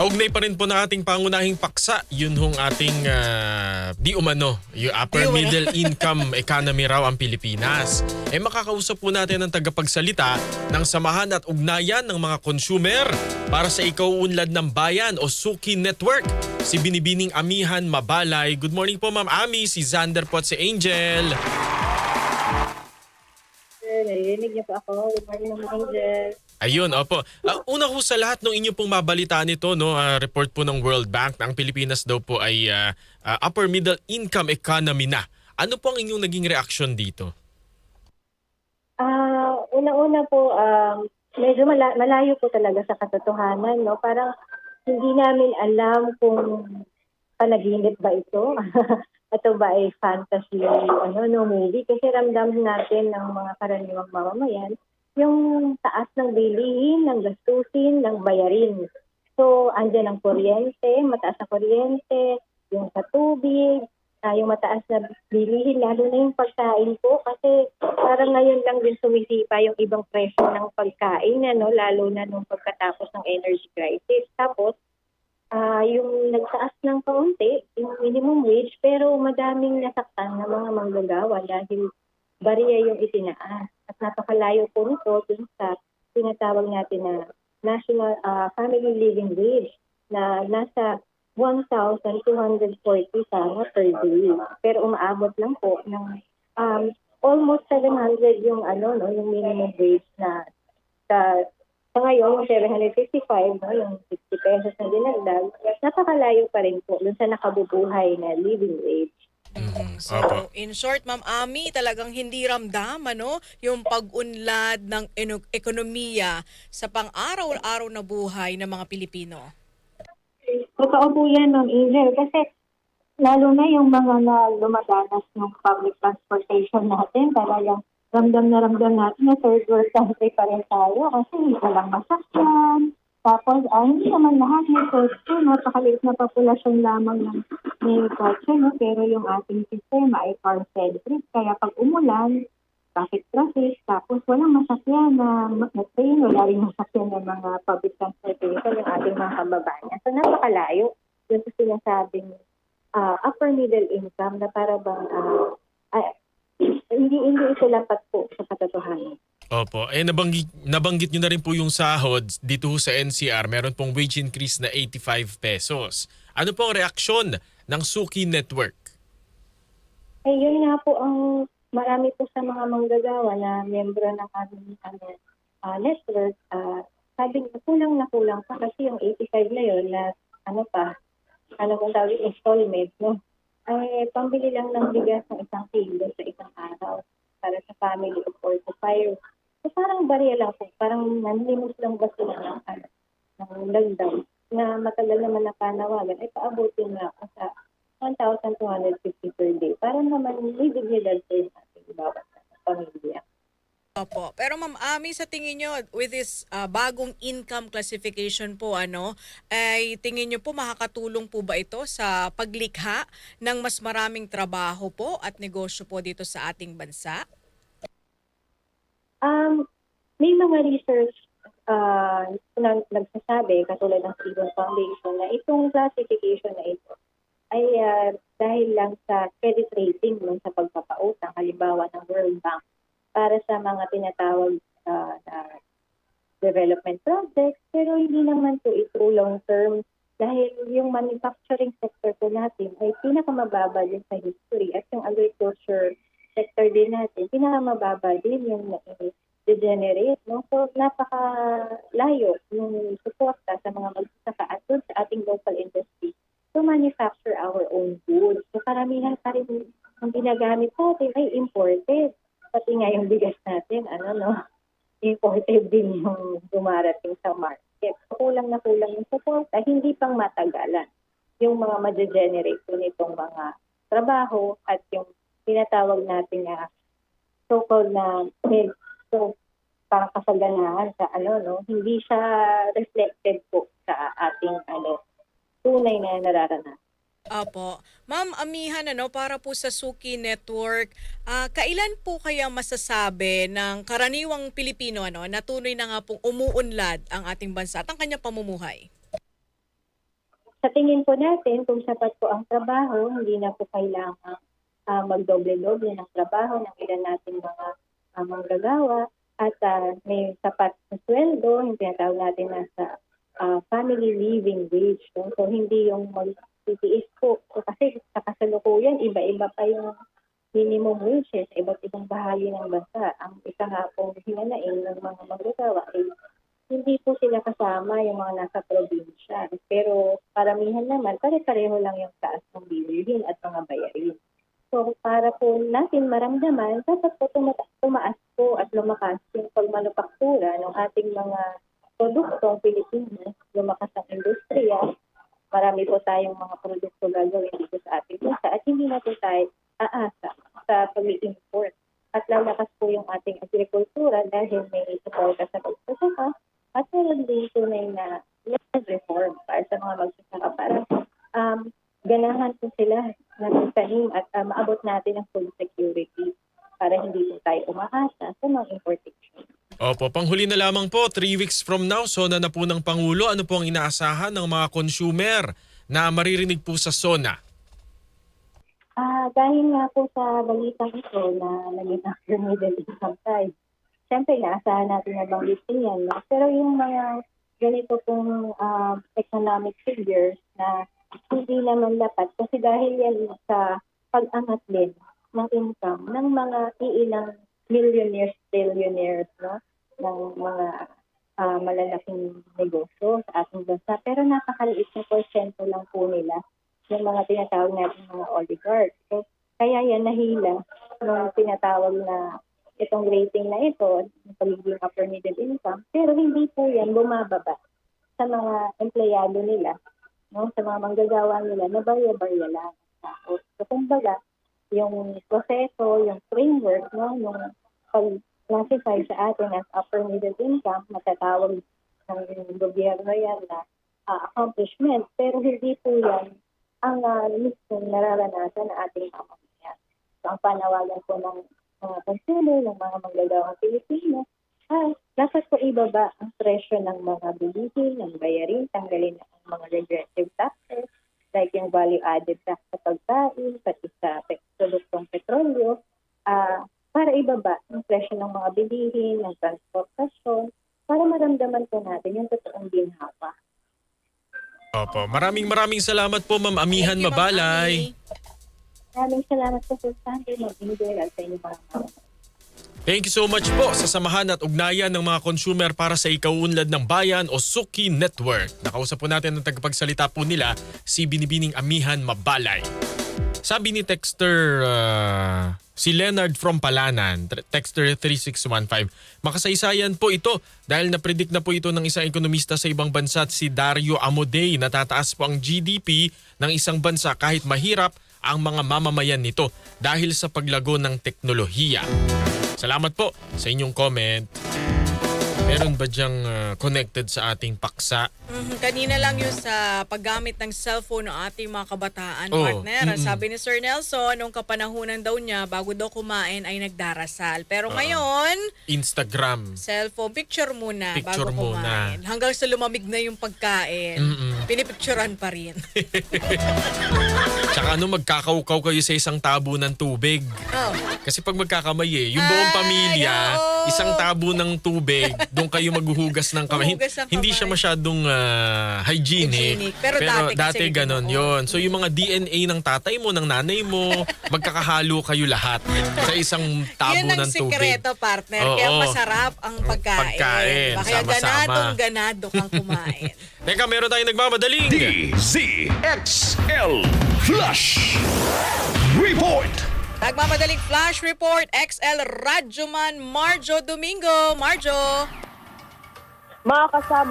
Kaugnay pa rin po ng ating pangunahing paksa, yun hong ating di umano, yung upper middle income economy raw ang Pilipinas. Makakausap po natin ang tagapagsalita ng Samahan at Ugnayan ng mga Consumer para sa Ikauunlad ng Bayan o Suki Network, si Binibining Amihan Mabalay. Good morning po Ma'am Ami, si Xander po at si Angel. Narinig niyo po ako. Good morning, Angel. Ayun, opo. Una ho sa lahat, nung inyo pong mabalitaan nito, no, report po ng World Bank na ang Pilipinas daw po ay upper middle income economy na. Ano po ang inyong naging reaksyon dito? Una-una po, medyo malayo po talaga sa katotohanan. No? Parang hindi namin alam kung panaginip ba ito. Ito ba ay fantasy movie? Kasi ramdam natin ng mga karaniwang mamamayan yung taas ng bilihin, ng gastusin, ng bayarin. So, andyan ang kuryente, mataas na kuryente, yung sa tubig, yung mataas na bilihin, lalo na yung pagkain po. Kasi parang ngayon lang din sumisipa yung ibang presyo ng pagkain, lalo na nung pagkatapos ng energy crisis. Tapos, yung nagtaas ng kaunti, yung minimum wage, pero madaming nasaktan na mga manggagawa dahil bariya yung itinaas. At napakalayo po nito dun sa tinatawag natin na National Family Living Wage na nasa 1,240 sana per day. Pero umaabot lang po ng almost 700 yung yung minimum wage na sa ngayon, yung 755, yung 60 pesos na dinagdag, napakalayo pa rin po dun sa nakabubuhay na living wage. So, in short, Ma'am Ami, talagang hindi ramdam yung pag-unlad ng ekonomiya sa pang-araw-araw na buhay ng mga Pilipino. Totoo po yan, Ma'am Angel, kasi lalo na yung mga na lumadanas ng public transportation natin, talagang ramdam natin na third world country pa rin tayo kasi walang masakyan. Tapos, hindi naman lahat may kotse, napakaliit na populasyon lamang ng may kotse, pero yung ating sistema ay car-centric. Kaya pag umulan, traffic, tapos walang masakyan na train, wala rin masakyan ng mga public transportation ng ating mga kababayan. So, napakalayo yung sinasabing upper middle income na para bang hindi ito lapat po sa katotohanan. Opo. Nabanggit nyo na rin po yung sahod dito sa NCR. Meron pong wage increase na 85 pesos. Ano po ang reaksyon ng Suki Network? Yun nga po ang marami po sa mga manggagawa na miyembro ng aming network. Sabi na kulang pa kasi yung 85 na yun na kung tawag installment, ay pambili lang ng bigas ng isang kilo sa isang araw para sa family of 4 to 5. So parang bariya lang po, parang nanlimos lang ba sila ng dagdag na matagal naman na panawagan, ay paabutin na ako sa 1,250 per day. Para naman may dignidad po yung ating bawat pamilya. Opo. Pero Ma'am Ami, sa tingin nyo, with this bagong income classification po, ay tingin nyo po makakatulong po ba ito sa paglikha ng mas maraming trabaho po at negosyo po dito sa ating bansa? May mga research na nagsasabi, katulad ng Freedom Foundation, na itong classification na ito ay dahil lang sa credit rating sa pagpapautang, halimbawa ng World Bank, para sa mga tinatawag na development projects, pero hindi naman po ito long term dahil yung manufacturing sector po natin ay pinakamababa din sa history at yung agriculture sector din natin, pinakamababa din yung degenerate. So, napakalayo yung suporta sa mga magsasaka at doon sa ating local industry to manufacture our own goods. So, karamihan pa rin ang ginagamit natin ay imported. Pati nga yung bigas natin, imported din yung dumarating sa market. So, kulang na kulang yung suporta, hindi pang matagalan yung mga ma-generate po nitong mga trabaho at yung tinatawag natin na so-called na so, parang kasaganahan sa hindi siya reflected po sa ating tunay na nararanasan. Opo. Ma'am Amihan, para po sa Suki Network, kailan po kaya masasabi ng karaniwang Pilipino na tunay na nga pong umuunlad ang ating bansa at ang kanyang pamumuhay? sa tingin po natin, kung sapat po ang trabaho, hindi na po kailangan magdoble-doble ng trabaho ng ilan nating mga manggagawa at may sapat na sweldo, yung tinatawag natin nasa family living wage. No? So hindi yung magtitiis po. So, kasi sa kasalukuyan, iba-iba pa yung minimum wage sa iba't ibang bahagi ng bansa. Ang isa nga pong hinanain ng mga manggagawa ay hindi po sila kasama yung mga nasa probinsya. Pero paramihan naman, pare-pareho lang yung taas ng bilihin at mga bayarin. So para po natin maramdaman, dapat po tumaas po at lumakas yung pagmanupaktura ng ating mga produktong Pilipinas, lumakas ang industriya. Marami po tayong mga produkto gagawin dito sa ating bansa at hindi na po tayo aasa sa pag-import. At lalakas po yung ating agrikultura dahil may suporta sa pagsasaka at meron din tunay na reform para sa mga magsasaka para ganahan po sila na magtanim at maabot natin ang food security para hindi po tayo umaasa sa mga importation. Opo, panghuli na lamang po, 3 weeks from now, SONA na po ng Pangulo. Ano po ang inaasahan ng mga consumer na maririnig po sa SONA? Dahil nga po sa balitang ito na naging after middle income tayo, siyempre inaasahan natin na banggitin yan. No? Pero yung mga ganito pong economic figures na hindi naman dapat kasi dahil yan sa pag-angat din ng income ng mga iilang millionaires, billionaires, no? Ng mga malalaking negosyo sa ating bansa. Pero napakaliit na porsyento lang po nila yung mga tinatawag natin mga oligarchs. So, kaya yan nahila nung tinatawag na itong rating na ito, yung pagiging upper middle income, pero hindi po yan bumababa sa mga empleyado nila, no? Sa mga manggagawa nila na barya-barya lang. So, kumbaga, yung proseso, yung framework, no, yung pag-classify sa atin as upper middle income, matatawag ng gobyerno yan na accomplishment, pero hindi po yan ang mismong nararanasan ng ating mamamayan. So, ang panawagan po ng mga consumer, ng mga manggagawang Pilipino, dapat po ibaba ang presyo ng mga bilihin, ng bayarin, tanggalin ang mga regressive taxes, like yung value-added tax sa pagkain, pati sa produktong petrolyo, para ibaba ang presyo ng mga bilihin, ng transportasyon, para maramdaman po natin yung totoong ginhawa. Opo, maraming salamat po, Ma'am Amihan Thank you, Ma'am Mabalay. Ami. Maraming salamat po sa Sunday, mag-enjoy sa inyong mga mga. Thank you so much po sa samahan at ugnayan ng mga consumer para sa Ikauunlad ng Bayan o Suki Network. Nakausap po natin ang tagapagsalita po nila, si Binibining Amihan Mabalay. Sabi ni Texter si Leonard from Palanan, Texter 3615, makasaysayan po ito dahil napredict na po ito ng isang ekonomista sa ibang bansa at si Dario Amodei na tataas po ang GDP ng isang bansa kahit mahirap ang mga mamamayan nito dahil sa paglago ng teknolohiya. Salamat po sa inyong comment. Meron ba diyang connected sa ating paksa? Kanina lang yung sa paggamit ng cellphone ng ating mga kabataan, Oh, partner. Sabi ni Sir Nelson, nung kapanahunan daw niya, bago daw kumain ay nagdarasal. Pero ngayon, Instagram. cellphone, picture muna Picture bago muna. kumain. Hanggang sa lumamig na yung pagkain, pinipicturean pa rin. Tsaka magkakaukaw kayo sa isang tabo ng tubig. Oh. Kasi pag magkakamay yung buong pamilya, oo. isang tabo ng tubig, doon kayo maghuhugas ng kamay. Huhugas ng Hindi kamay. siya masyadong hygienic. Hygienic. Pero dati kasi ganon ganoon. yon. So yung mga DNA ng tatay mo, ng nanay mo, magkakahalo kayo lahat sa isang tabo Yun ang ng tubig. sikreto, partner. Oo. Kaya masarap ang pagkain. Pagkain, Kaya sama-sama. ganado kang kumain. Teka, meron tayong nagmamadaling. DZXL Flash Report. Nagmamadaling Flash Report, XL Radyoman Marjo Domingo. Marjo! Mga kasama,